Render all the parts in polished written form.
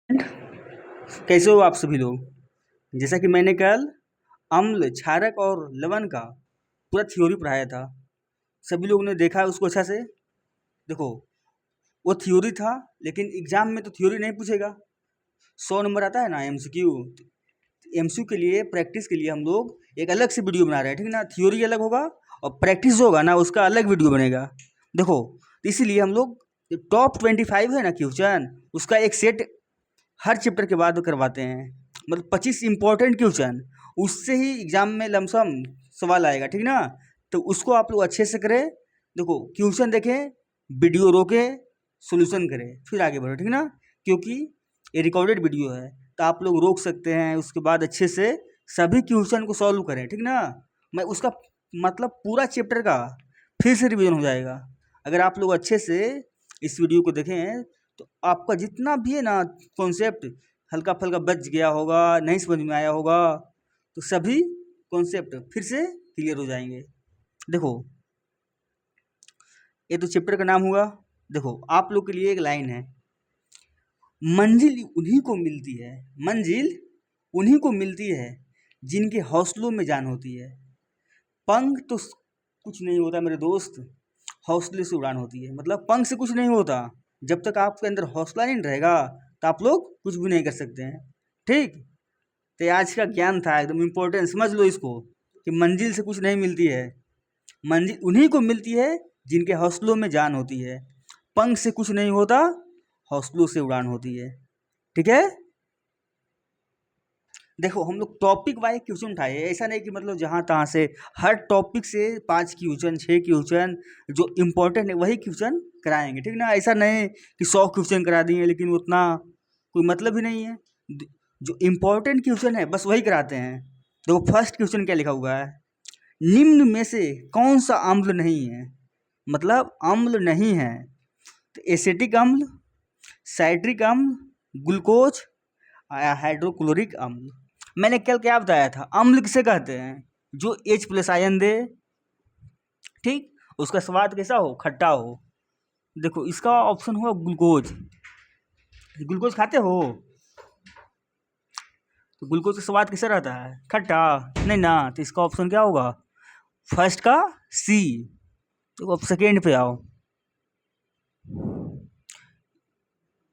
कैसे हो आप सभी लोग। जैसा कि मैंने कल अम्ल, क्षारक और लवण का पूरा थ्योरी पढ़ाया था। सभी लोगों ने देखा उसको अच्छा से। देखो, वो थ्योरी था, लेकिन एग्जाम में तो थ्योरी नहीं पूछेगा। 100 नंबर आता है ना एमसीक्यू। एमसीक्यू के लिए, प्रैक्टिस के लिए हम लोग एक अलग से वीडियो बना रहे हैं, ठीक ना। थ्योरी अलग होगा और प्रैक्टिस जो होगा ना उसका अलग वीडियो बनेगा। देखो, तो इसीलिए हम लोग टॉप 25 है ना क्वेश्चन, उसका एक सेट हर चैप्टर के बाद करवाते हैं। मतलब 25 इंपॉर्टेंट क्वेश्चन, उससे ही एग्जाम में लमसम सवाल आएगा, ठीक ना। तो उसको आप लोग अच्छे से करें। देखो, क्वेश्चन देखें, वीडियो रोके, सोल्यूशन करें, फिर आगे बढ़ो, ठीक ना। क्योंकि ये रिकॉर्डेड वीडियो है, तो आप लोग रोक सकते हैं। उसके बाद अच्छे से सभी क्वेश्चन को सॉल्व करें, ठीक ना। मैं उसका मतलब पूरा चैप्टर का फिर से रिवीजन हो जाएगा अगर आप लोग अच्छे से इस वीडियो को देखें। तो आपका जितना भी है ना कॉन्सेप्ट हल्का फल्का बच गया होगा, नहीं समझ में आया होगा, तो सभी कॉन्सेप्ट फिर से क्लियर हो जाएंगे। देखो, ये तो चैप्टर का नाम हुआ। देखो, आप लोग के लिए एक लाइन है, मंजिल उन्हीं को मिलती है, मंजिल उन्हीं को मिलती है जिनके हौसलों में जान होती है। पंख तो कुछ नहीं होता मेरे दोस्त, हौसले से उड़ान होती है। मतलब पंख से कुछ नहीं होता, जब तक आपके अंदर हौसला नहीं रहेगा तो आप लोग कुछ भी नहीं कर सकते हैं, ठीक। तो ये आज का ज्ञान था, एकदम इम्पोर्टेंट, समझ लो इसको कि मंजिल से कुछ नहीं मिलती है, मंजिल उन्हीं को मिलती है जिनके हौसलों में जान होती है। पंख से कुछ नहीं होता, हौसलों से उड़ान होती है, ठीक है। देखो, हम लोग टॉपिक वाइज क्वेश्चन उठाए, ऐसा नहीं कि मतलब जहाँ तहाँ से, हर टॉपिक से 5 क्वेश्चन 6 क्वेश्चन जो इम्पोर्टेंट है वही क्वेश्चन कराएंगे, ठीक ना। ऐसा नहीं कि 100 क्वेश्चन करा दिए लेकिन उतना कोई मतलब ही नहीं है। जो इम्पोर्टेंट क्वेश्चन है बस वही कराते हैं। देखो, फर्स्ट क्वेश्चन क्या लिखा हुआ है, निम्न में से कौन सा अम्ल नहीं है। मतलब अम्ल नहीं है तो एसिटिक अम्ल, साइट्रिक अम्ल, ग्लूकोज, हाइड्रोक्लोरिक अम्ल। मैंने कल क्या बताया था, अम्ल किसे कहते हैं, जो H+ आयन दे, ठीक, उसका स्वाद कैसा हो, खट्टा हो। देखो, इसका ऑप्शन हुआ ग्लूकोज। ग्लूकोज खाते हो तो ग्लूकोज का स्वाद कैसा रहता है, खट्टा, नहीं ना। तो इसका ऑप्शन क्या होगा, फर्स्ट का सी। तो अब सेकेंड पे आओ,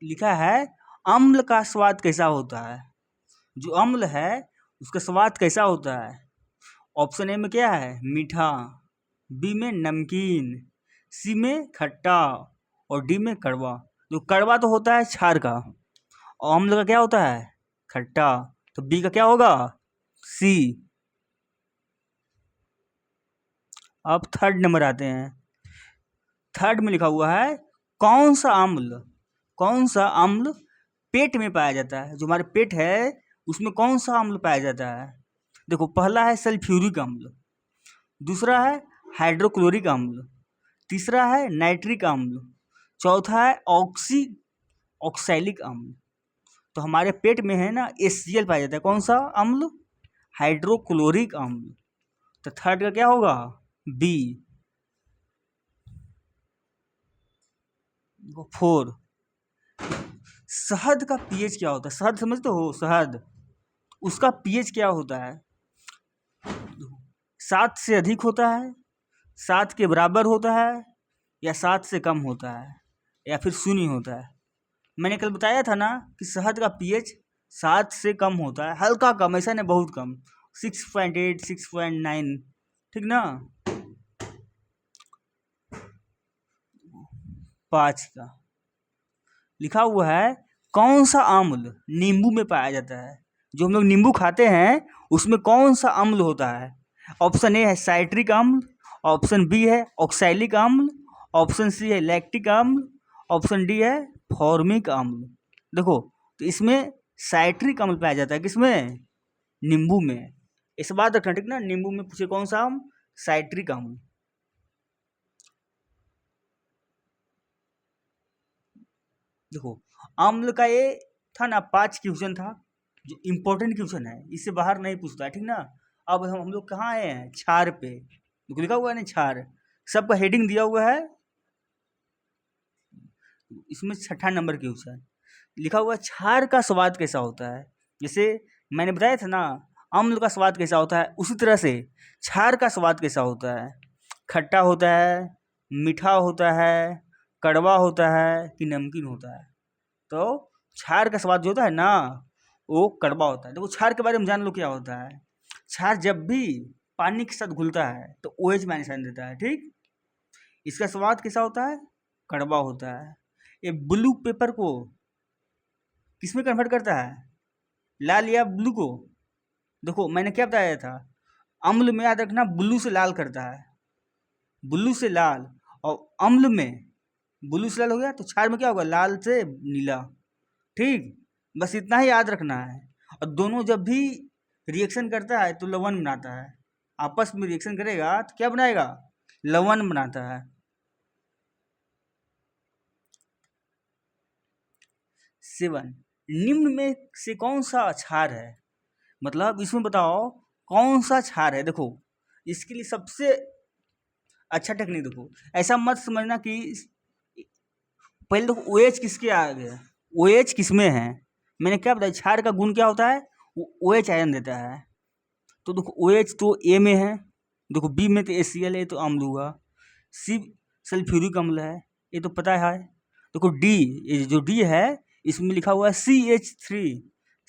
लिखा है अम्ल का स्वाद कैसा होता है। जो अम्ल है उसका स्वाद कैसा होता है। ऑप्शन ए में क्या है, मीठा, बी में नमकीन, सी में खट्टा और डी में कड़वा। जो कड़वा तो होता है क्षार का, और अम्ल का क्या होता है, खट्टा। तो बी का क्या होगा, सी। अब थर्ड नंबर आते हैं। थर्ड में लिखा हुआ है कौन सा अम्ल पेट में पाया जाता है। जो हमारे पेट है उसमें कौन सा अम्ल पाया जाता है। देखो, पहला है सल्फ्यूरिक अम्ल, दूसरा है हाइड्रोक्लोरिक अम्ल, तीसरा है नाइट्रिक अम्ल, चौथा है ऑक्सैलिक अम्ल। तो हमारे पेट में है ना HCl पाया जाता है, कौन सा अम्ल, हाइड्रोक्लोरिक अम्ल। तो थर्ड का क्या होगा, बी। 4, शहद का पीएच क्या होता है। शहद समझते हो, शहद, उसका पीएच क्या होता है। 7 से अधिक होता है, 7 के बराबर होता है, या 7 से कम होता है, या फिर शून्य होता है। मैंने कल बताया था ना कि शहद का पीएच 7 से कम होता है, हल्का कम, ऐसा नहीं बहुत कम, 6.8 6.9, ठीक ना। 5 का लिखा हुआ है कौन सा अम्ल नींबू में पाया जाता है। जो हम लोग नींबू खाते हैं उसमें कौन सा अम्ल होता है। ऑप्शन ए है साइट्रिक अम्ल, ऑप्शन बी है ऑक्सैलिक अम्ल, ऑप्शन सी है लैक्टिक अम्ल, ऑप्शन डी है फॉर्मिक अम्ल। देखो, तो इसमें साइट्रिक अम्ल पाया जाता है, किसमें, नींबू में। इस बात रखना, ठीक ना, नींबू में पूछे कौन सा अम्ल, साइट्रिक अम्ल। देखो, अम्ल का ये था ना 5 क्वेश्चन था, जो इम्पोर्टेंट क्वेश्चन है, इससे बाहर नहीं पूछता है, ठीक ना। अब हम लोग कहाँ आए हैं, क्षार पे। देखो, लिखा हुआ है ना क्षार, सबका हेडिंग दिया हुआ है। इसमें 6ठा नंबर क्वेश्चन, लिखा हुआ है क्षार का स्वाद कैसा होता है। जैसे मैंने बताया था ना अम्ल का स्वाद कैसा होता है, उसी तरह से क्षार का स्वाद कैसा होता है। खट्टा होता है, मीठा होता है, कड़वा होता है कि नमकीन होता है। तो क्षार का स्वाद जो होता है ना वो कड़वा होता है। देखो क्षार के बारे में जान लो क्या होता है। क्षार जब भी पानी के साथ घुलता है तो OH माइनस आयन देता है, ठीक। इसका स्वाद कैसा होता है, कड़वा होता है। ये ब्लू पेपर को किसमें कन्वर्ट करता है, लाल या ब्लू को। देखो मैंने क्या बताया था, अम्ल में याद रखना ब्लू से लाल करता है, ब्लू से लाल। और अम्ल में ब्लू से लाल हो गया तो क्षार में क्या होगा, लाल से नीला, ठीक। बस इतना ही याद रखना है। और दोनों जब भी रिएक्शन करता है तो लवण बनाता है, आपस में रिएक्शन करेगा तो क्या बनाएगा, लवण बनाता है। 7 निम्न में से कौन सा क्षार है, मतलब इसमें बताओ कौन सा क्षार है। देखो इसके लिए सबसे अच्छा टेक्निक देखो, ऐसा मत समझना कि पहले देखो OH किसके आ गया, OH किसमें है। मैंने क्या बताया क्षार का गुण क्या होता है, वो OH आयन देता है। तो देखो OH तो A में है, देखो B में तो HCl है तो अम्ल हुआ, C सल्फ्यूरिक अम्ल है, ये तो पता है। देखो D, ये जो D है इसमें लिखा हुआ है CH3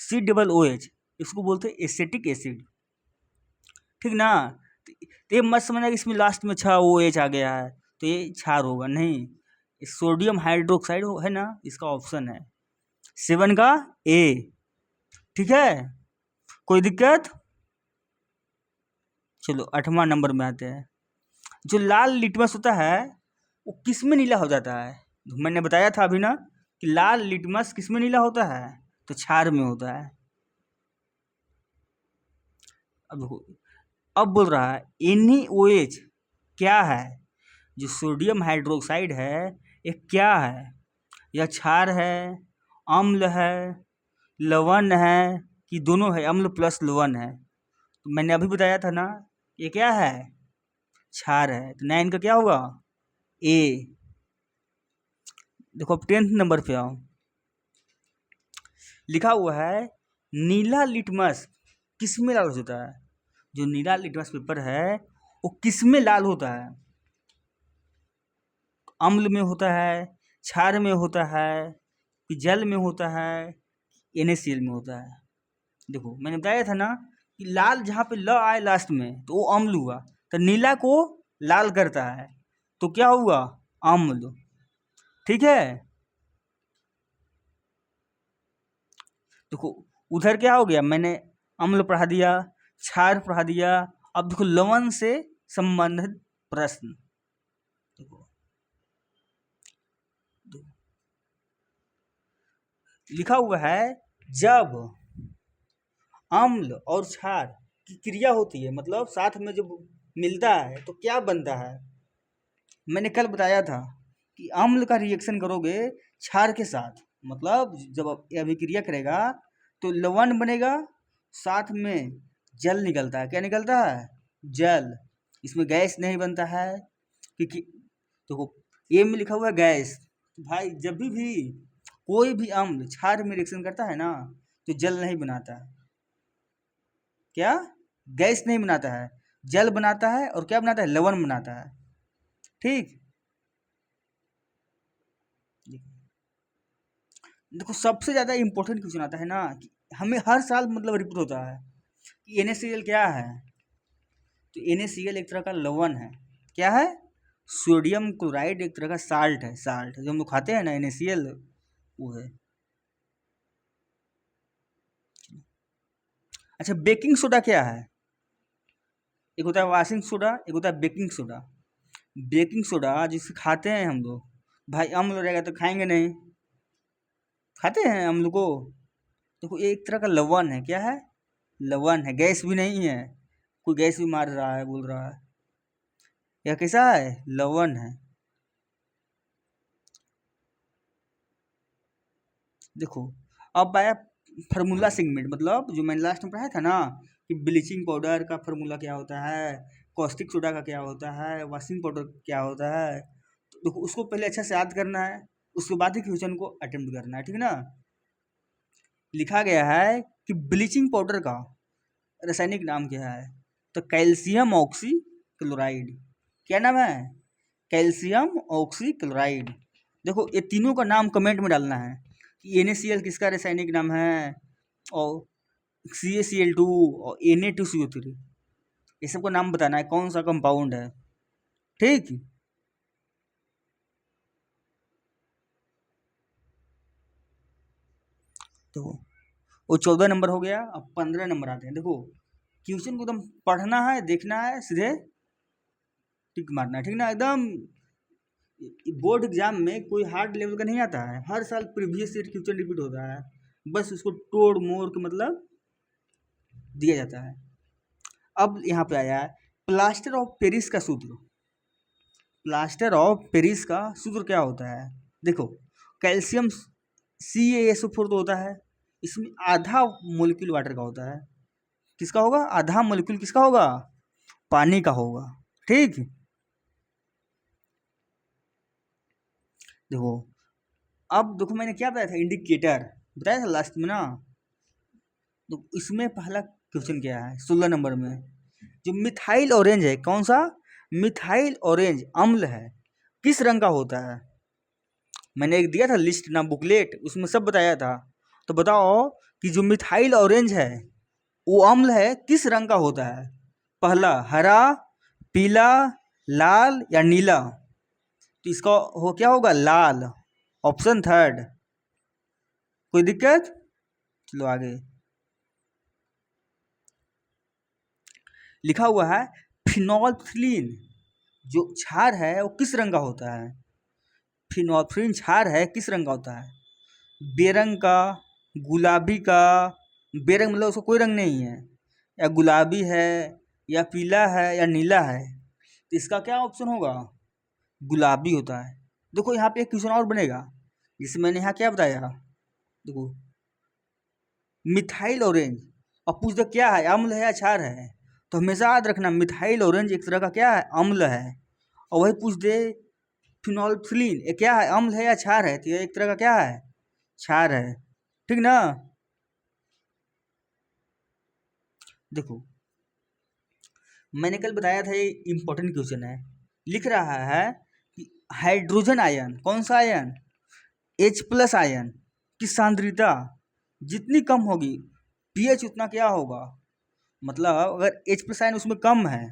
COOH, इसको बोलते हैं एसिटिक एसिड, ठीक ना। तो ये मत समझना कि इसमें लास्ट में OH आ गया है तो ये क्षार होगा, नहीं। सोडियम हाइड्रोक्साइड है ना, इसका ऑप्शन है 7 का A, ठीक है। कोई दिक्कत। चलो 8वां नंबर में आते हैं। जो लाल लिटमस होता है वो किस में नीला हो जाता है, मैंने बताया था अभी ना कि लाल लिटमस किस में नीला होता है, तो क्षार में होता है। अब देखो अब बोल रहा है NaOH क्या है, जो सोडियम हाइड्रोक्साइड है ये क्या है, यह क्षार है, अम्ल है, लवण है कि दोनों है, अम्ल प्लस लवण है। तो मैंने अभी बताया था ना ये क्या है, क्षार है। तो 9 का क्या होगा, A। देखो अब 10th नंबर पे आओ, लिखा हुआ है नीला लिटमस किस में लाल होता है। जो नीला लिटमस पेपर है वो किस में लाल होता है, अम्ल में होता है, क्षार में होता है कि जल में होता है, NaCl में होता है। देखो मैंने बताया था ना कि लाल जहाँ पे ल आए लास्ट में तो वो अम्ल हुआ, तो नीला को लाल करता है तो क्या हुआ, अम्ल, ठीक है। देखो उधर क्या हो गया, मैंने अम्ल पढ़ा दिया, क्षार पढ़ा दिया। अब देखो लवण से संबंधित प्रश्न, देखो लिखा हुआ है जब अम्ल और क्षार की क्रिया होती है, मतलब साथ में जब मिलता है तो क्या बनता है। मैंने कल बताया था कि अम्ल का रिएक्शन करोगे क्षार के साथ, मतलब जब अभिक्रिया करेगा तो लवण बनेगा, साथ में जल निकलता है। क्या निकलता है, जल। इसमें गैस नहीं बनता है क्योंकि देखो ये में लिखा हुआ है गैस। तो भाई जब भी कोई भी अम्ल क्षार में रिएक्शन करता है ना तो जल नहीं बनाता है, क्या, गैस नहीं बनाता है, जल बनाता है। और क्या बनाता है, लवण बनाता है, ठीक। देखो सबसे ज़्यादा इम्पोर्टेंट क्वेश्चन आता है ना कि हमें हर साल मतलब रिपीट होता है कि NaCl क्या है। तो NaCl एक तरह का लवण है, क्या है, सोडियम क्लोराइड एक तरह का साल्ट है, साल्ट जो हम लोग खाते हैं ना NaCl वो है। अच्छा बेकिंग सोडा क्या है, एक होता है वॉशिंग सोडा, एक होता है बेकिंग सोडा। बेकिंग सोडा जिसे खाते हैं हम लोग, भाई अम्ल रहेगा तो खाएंगे नहीं, खाते हैं अम्ल को। देखो ये एक तरह का लवण है, क्या है, लवण है, गैस भी नहीं है, कोई गैस भी मार रहा है बोल रहा है, यह कैसा है, लवण है। देखो अब आया फार्मूला सेगमेंट, मतलब जो मैंने लास्ट में पढ़ाया था ना कि ब्लीचिंग पाउडर का फार्मूला क्या होता है, कॉस्टिक सोडा का क्या होता है, वॉशिंग पाउडर क्या होता है। तो देखो उसको पहले अच्छा से याद करना है, उसके बाद ही क्वेश्चन को अटेम्प्ट करना है, ठीक ना। लिखा गया है कि ब्लीचिंग पाउडर का रासायनिक नाम क्या है? तो कैल्शियम ऑक्सी क्लोराइड। क्या नाम है? Calcium oxy chloride. देखो ये तीनों का नाम कमेंट में डालना है कि NaCl किसका रासायनिक नाम है, और CaCl2 और Na2CO3, ये सबका नाम बताना है कौन सा कंपाउंड है। ठीक, तो वो 14 नंबर हो गया। अब 15 नंबर आते हैं। देखो क्वेश्चन को एकदम पढ़ना है, देखना है, सीधे टिक मारना है, ठीक ना। एकदम बोर्ड एग्जाम में कोई हार्ड लेवल का नहीं आता है, हर साल प्रीवियस ईयर क्वेश्चन रिपीट होता है, बस उसको तोड़ मोड़ के मतलब दिया जाता है। अब यहाँ पे आया है प्लास्टर ऑफ पेरिस का सूत्र। प्लास्टर ऑफ पेरिस का सूत्र क्या होता है? देखो कैल्शियम CaSO4 तो होता है, इसमें आधा मोलिक्यूल वाटर का होता है। किसका होगा? आधा मोलिक्यूल किसका होगा? पानी का होगा। ठीक, देखो अब देखो मैंने क्या बताया था, इंडिकेटर बताया था लास्ट में ना। तो इसमें पहला क्वेश्चन क्या है 16 नंबर में, जो मिथाइल ऑरेंज है, कौन सा? मिथाइल ऑरेंज अम्ल है, किस रंग का होता है? मैंने एक दिया था लिस्ट ना, बुकलेट, उसमें सब बताया था। तो बताओ कि जो मिथाइल ऑरेंज है वो अम्ल है, किस रंग का होता है? पहला हरा, पीला, लाल या नीला? तो इसका हो क्या होगा? लाल, ऑप्शन थर्ड। कोई दिक्कत? चलो आगे लिखा हुआ है फिनोल्फ्थलीन, जो क्षार है वो किस रंग का होता है? फिनोल्फ्थलीन क्षार है किस रंग का होता है? बेरंग का, गुलाबी का, बेरंग मतलब उसका कोई रंग नहीं है, या गुलाबी है, या पीला है, या नीला है? तो इसका क्या ऑप्शन होगा? गुलाबी होता है। देखो यहाँ पे एक क्वेश्चन और बनेगा, जिसमें मैंने यहाँ क्या बताया, देखो मिथाइल ऑरेंज, और पूछ दे क्या है, अम्ल है या क्षार है? तो हमेशा याद रखना मिथाइल ऑरेंज एक तरह का क्या है? अम्ल है। और वही पूछ दे फिनोल्फ्थलीन ये क्या है, अम्ल है या क्षार है? तो ये एक तरह का क्या है? क्षार है। ठीक ना। देखो मैंने कल बताया था, ये इंपॉर्टेंट क्वेश्चन है। लिख रहा है कि हाइड्रोजन आयन, कौन सा आयन? H+ आयन की सांद्रता जितनी कम होगी pH उतना क्या होगा? मतलब अगर H+ आयन उसमें कम है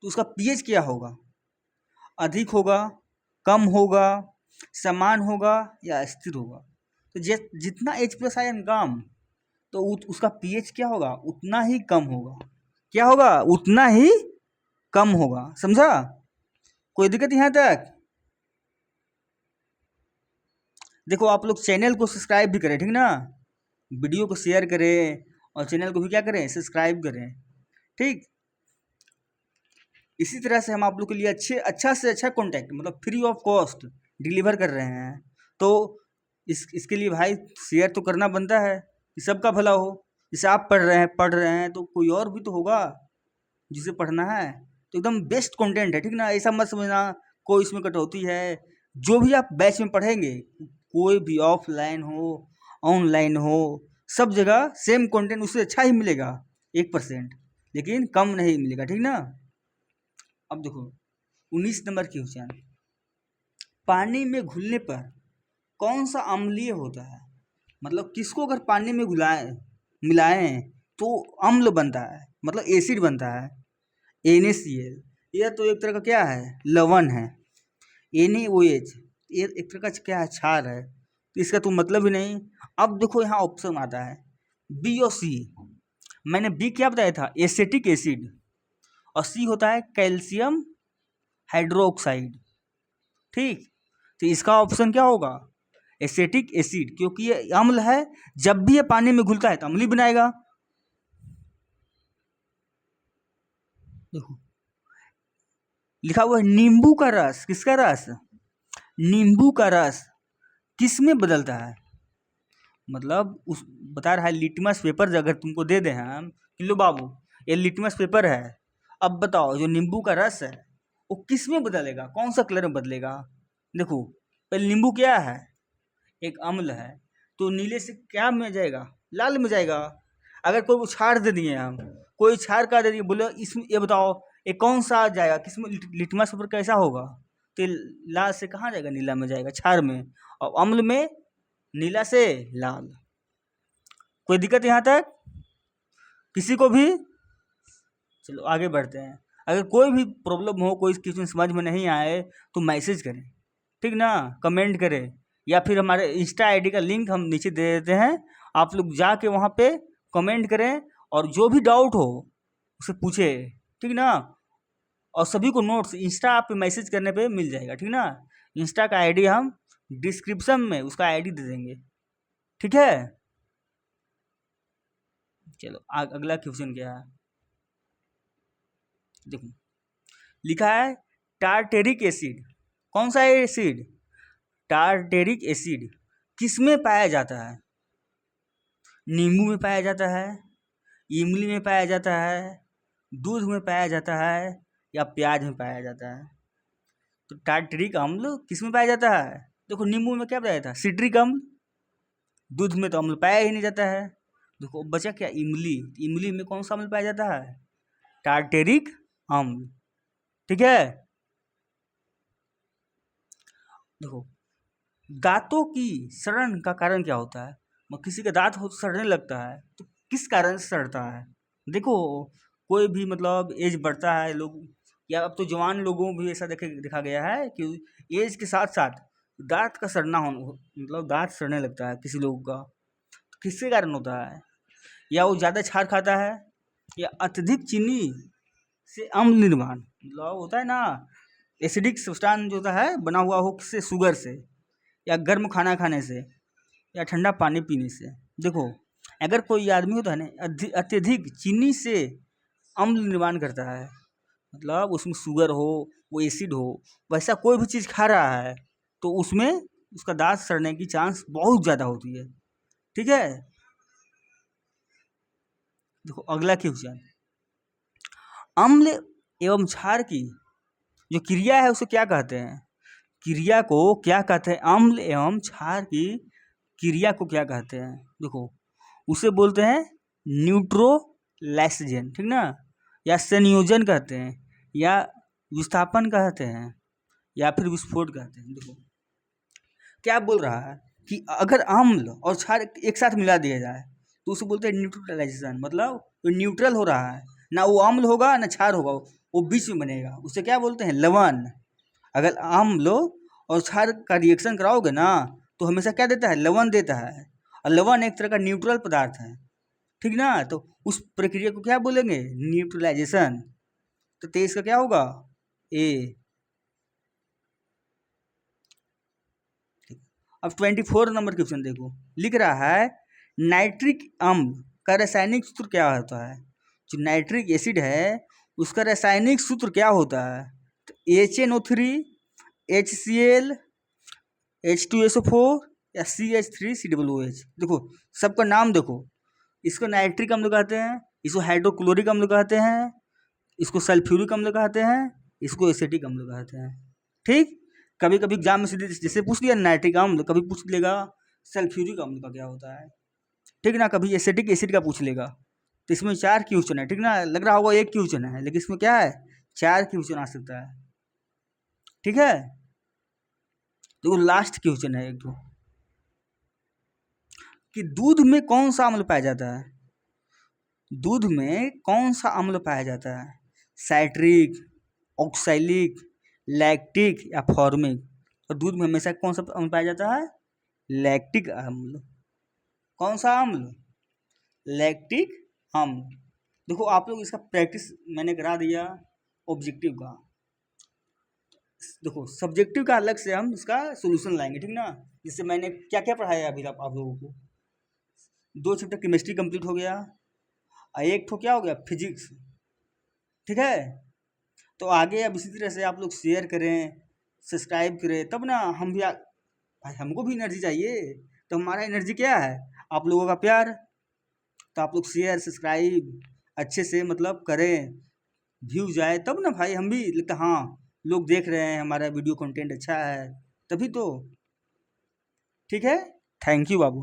तो उसका pH क्या होगा? अधिक होगा, कम होगा, समान होगा या स्थिर होगा? तो जितना H+ आयन कम, तो उसका pH क्या होगा? उतना ही कम होगा। क्या होगा? उतना ही कम होगा। समझा? कोई दिक्कत यहाँ तक? देखो आप लोग चैनल को सब्सक्राइब भी करें, ठीक ना, वीडियो को शेयर करें और चैनल को भी क्या करें? सब्सक्राइब करें। ठीक, इसी तरह से हम आप लोग के लिए अच्छा से अच्छा कॉन्टैक्ट मतलब फ्री ऑफ कॉस्ट डिलीवर कर रहे हैं। तो इसके लिए भाई शेयर तो करना बनता है कि सबका भला हो। जैसे आप पढ़ रहे हैं तो कोई और भी तो होगा जिसे पढ़ना है। तो एकदम बेस्ट कंटेंट है, ठीक ना। ऐसा मत समझना कोई इसमें कटौती है। जो भी आप बैच में पढ़ेंगे, कोई भी ऑफलाइन हो ऑनलाइन हो, सब जगह सेम कंटेंट उससे अच्छा ही मिलेगा 1%, लेकिन कम नहीं मिलेगा, ठीक ना। अब देखो 19 नंबर क्वेश्चन, पानी में घुलने पर कौन सा अम्लीय होता है? मतलब किसको अगर पानी में घुलाएं मिलाएं तो अम्ल बनता है, मतलब एसिड बनता है। NaCl, यह तो एक तरह का क्या है? लवण है। NaOH, ये एक तरह का क्या है? क्षार है। तो इसका तो मतलब ही नहीं। अब देखो यहाँ ऑप्शन आता है B और C। मैंने B क्या बताया था? Acetic acid. और C होता है कैल्शियम हाइड्रोक्साइड। ठीक, तो इसका ऑप्शन क्या होगा? एसिटिक एसिड, क्योंकि ये अम्ल है, जब भी ये पानी में घुलता है तो अम्ल ही बनाएगा। देखो लिखा हुआ है नींबू का रस, किसका रस? नींबू का रस किस में बदलता है? मतलब उस बता रहा है लिटमस पेपर अगर तुमको दे दें हम कि लो बाबू ये लिटमस पेपर है, अब बताओ जो नींबू का रस है वो किस में बदलेगा, कौन सा कलर में बदलेगा? देखो पहले नींबू क्या है? एक अम्ल है, तो नीले से क्या में जाएगा? लाल में जाएगा। अगर कोई छाड़ दे दिए हम, कोई छाड़ का दे दिए, बोले इसमें ये बताओ ये कौन सा जाएगा, किसमें लिटमस पेपर कैसा होगा, तो लाल से कहाँ जाएगा, नीला में जाएगा, छाड़ में। और अम्ल में नीला से लाल। कोई दिक्कत यहाँ तक किसी को भी? चलो आगे बढ़ते हैं। अगर कोई भी प्रॉब्लम हो, कोई क्वेश्चन समझ में नहीं आए तो मैसेज करें, ठीक ना, कमेंट करें, या फिर हमारे इंस्टा आईडी का लिंक हम नीचे दे देते हैं, आप लोग जाके वहाँ पे कमेंट करें और जो भी डाउट हो उसे पूछे, ठीक ना। और सभी को नोट्स इंस्टा पे मैसेज करने पे मिल जाएगा, ठीक ना। इंस्टा का आईडी हम डिस्क्रिप्शन में उसका आईडी दे देंगे, ठीक है। चलो अगला क्वेश्चन क्या है, देखो लिखा है टार्टेरिक एसिड। कौन सा एसिड? टार्टेरिक एसिड किस में पाया जाता है? नींबू में पाया जाता है, इमली में पाया जाता है, दूध में पाया जाता है, या प्याज में पाया जाता है? तो टार्टेरिक अम्ल किस में पाया जाता है? देखो नींबू में क्या पाया जाता है? सिट्रिक अम्ल। दूध में तो अम्ल पाया ही नहीं जाता है। देखो बचा क्या? इमली। इमली में कौन सा अम्ल पाया जाता है? टार्टेरिक अम्ल, ठीक है। देखो दांतों की सड़न का कारण क्या होता है? किसी का दांत सड़ने लगता है तो किस कारण से सड़ता है? देखो कोई भी मतलब एज बढ़ता है लोग, या अब तो जवान लोगों भी ऐसा देखा गया है कि एज के साथ साथ दांत का सड़ना हो, मतलब दांत सड़ने लगता है किसी लोगों का। तो किसके कारण होता है? या वो ज़्यादा छार खाता है, या अत्यधिक चीनी से अम्ल निर्माण, मतलब होता है ना एसिडिक सब्सटेंस जो होता है बना हुआ हो, किससे? शुगर से, या गर्म खाना खाने से, या ठंडा पानी पीने से। देखो अगर कोई आदमी होता है ना अत्यधिक चीनी से अम्ल निर्माण करता है, मतलब उसमें शुगर हो, वो एसिड हो, वैसा कोई भी चीज़ खा रहा है तो उसमें उसका दांत सड़ने की चांस बहुत ज़्यादा होती है, ठीक है। देखो अगला क्वेश्चन, अम्ल एवं क्षार की जो क्रिया है उसे क्या कहते हैं? क्रिया को क्या कहते हैं? अम्ल एवं क्षार की क्रिया को क्या कहते हैं? देखो उसे बोलते हैं न्यूट्रोलाइसिस, ठीक ना, या संयोजन कहते हैं, या विस्थापन कहते हैं, या फिर विस्फोट कहते हैं। देखो क्या बोल रहा है कि अगर अम्ल और क्षार एक साथ मिला दिया जाए तो उसे बोलते हैं न्यूट्रलाइजेशन, मतलब तो न्यूट्रल हो रहा है, ना वो अम्ल होगा ना क्षार होगा, वो बीच में बनेगा, उसे क्या बोलते हैं? लवण। अगर अम्ल और क्षार का रिएक्शन कराओगे ना तो हमेशा क्या देता है? लवण देता है। और लवण एक तरह का न्यूट्रल पदार्थ है, ठीक ना, तो उस प्रक्रिया को क्या बोलेंगे? न्यूट्रलाइजेशन। तो 23 का क्या होगा? ए। अब 24 नंबर क्वेश्चन देखो, लिख रहा है नाइट्रिक अम्ल का रासायनिक सूत्र क्या होता है? जो नाइट्रिक एसिड है उसका रासायनिक सूत्र क्या होता है? तो HNO3, HCl, H2SO4, या CH3COOH। देखो सबका नाम देखो, इसको नाइट्रिक अम्ल कहते हैं, इसको हाइड्रोक्लोरिक अम्ल कहते हैं, इसको सल्फ्यूरिक अम्ल कहते हैं, इसको एसिटिक अम्ल कहते हैं, ठीक। कभी कभी एग्जाम में सीधे जैसे पूछ लिया नाइट्रिक अम्ल, कभी पूछ लेगा सल्फ्यूरिक अम्ल का क्या होता है, ठीक ना, कभी एसिटिक एसिड का पूछ लेगा। तो इसमें 4 क्वेश्चन है, ठीक ना, लग रहा होगा 1 क्वेश्चन है, लेकिन इसमें क्या है? 4 क्वेश्चन आ सकता है, ठीक है। तो लास्ट क्वेश्चन है एक दो, कि दूध में कौन सा अम्ल पाया जाता है? दूध में कौन सा अम्ल पाया जाता है? साइट्रिक, ऑक्सैलिक, लैक्टिक, या फॉर्मिक? और दूध में हमेशा कौन सा अम्ल पाया जाता है? लैक्टिक अम्ल। कौन सा अम्ल? लैक्टिक अम्ल। देखो आप लोग इसका प्रैक्टिस मैंने करा दिया ऑब्जेक्टिव का। देखो सब्जेक्टिव का अलग से हम इसका सोल्यूशन लाएंगे, ठीक ना। जिससे मैंने क्या क्या पढ़ाया अभी आप लोगों को, 2 चैप्टर केमिस्ट्री कंप्लीट हो गया, और एक तो क्या हो गया? फिजिक्स, ठीक है। तो आगे अब इसी तरह से आप लोग शेयर करें, सब्सक्राइब करें, तब ना हम भी भाई हमको भी एनर्जी चाहिए। तो हमारा एनर्जी क्या है? आप लोगों का प्यार। तो आप लोग शेयर सब्सक्राइब अच्छे से मतलब करें, व्यूज आए तब ना भाई हम भी लगता हाँ लोग देख रहे हैं, हमारा वीडियो कंटेंट अच्छा है, तभी तो, ठीक है। Thank you Babu.